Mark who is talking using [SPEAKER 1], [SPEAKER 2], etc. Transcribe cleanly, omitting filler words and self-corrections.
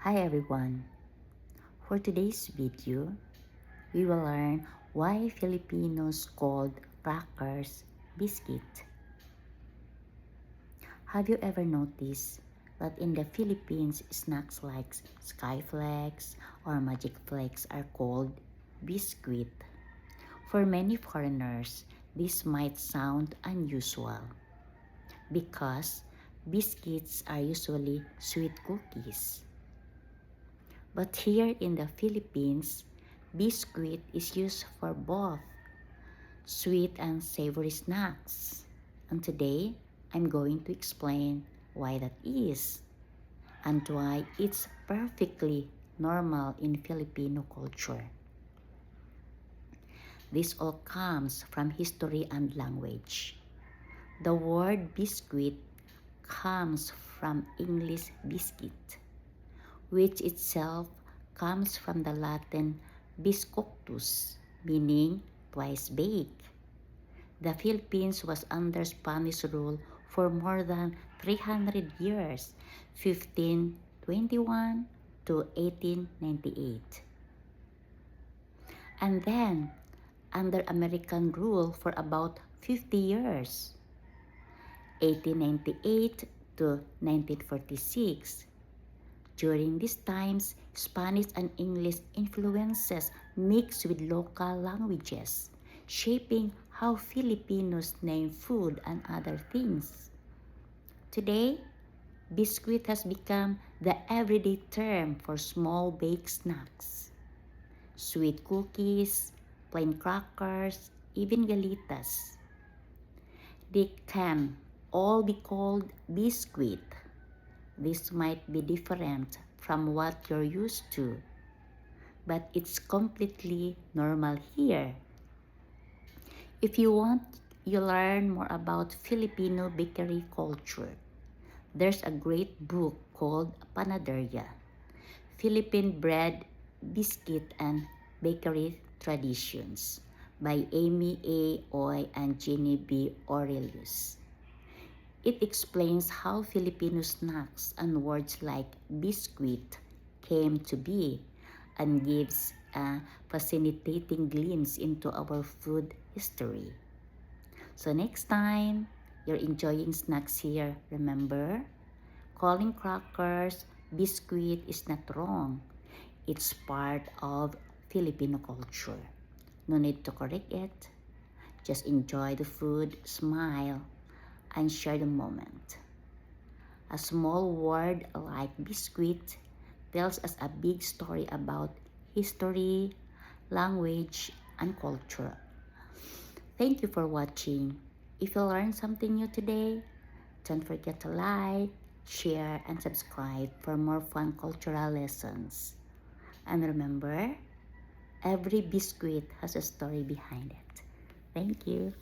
[SPEAKER 1] Hi everyone! For today's video, we will learn why Filipinos called crackers biscuit. Have you ever noticed that in the Philippines, snacks like Skyflex or Magic Flakes are called biscuit? For many foreigners, this might sound unusual because biscuits are usually sweet cookies. But here in the Philippines, biscuit is used for both sweet and savory snacks. And today, I'm going to explain why that is and why it's perfectly normal in Filipino culture. This all comes from history and language. The word biscuit comes from English biscuit, which itself comes from the Latin biscuctus, meaning twice baked. The Philippines was under Spanish rule for more than 300 years, 1521 to 1898. And then, under American rule for about 50 years, 1898 to 1946. During these times, Spanish and English influences mixed with local languages, shaping how Filipinos name food and other things. Today, biscuit has become the everyday term for small baked snacks. Sweet cookies, plain crackers, even galitas. They can all be called biscuit. This might be different from what you're used to, but it's completely normal here. If you want you learn more about Filipino bakery culture, there's a great book called Panaderia, Philippine Bread, Biscuit, and Bakery Traditions by Amy A. Oy and Jenny B. Aurelius. It explains how Filipino snacks and words like biscuit came to be and gives a fascinating glimpse into our food history. So next time you're enjoying snacks here, remember, calling crackers biscuit is not wrong. It's part of Filipino culture. No need to correct it. Just enjoy the food, smile, and share the moment. A small word like biscuit tells us a big story about history, language, and culture. Thank you for watching. If you learned something new today, don't forget to like, share, and subscribe for more fun cultural lessons. And remember, every biscuit has a story behind it. Thank you.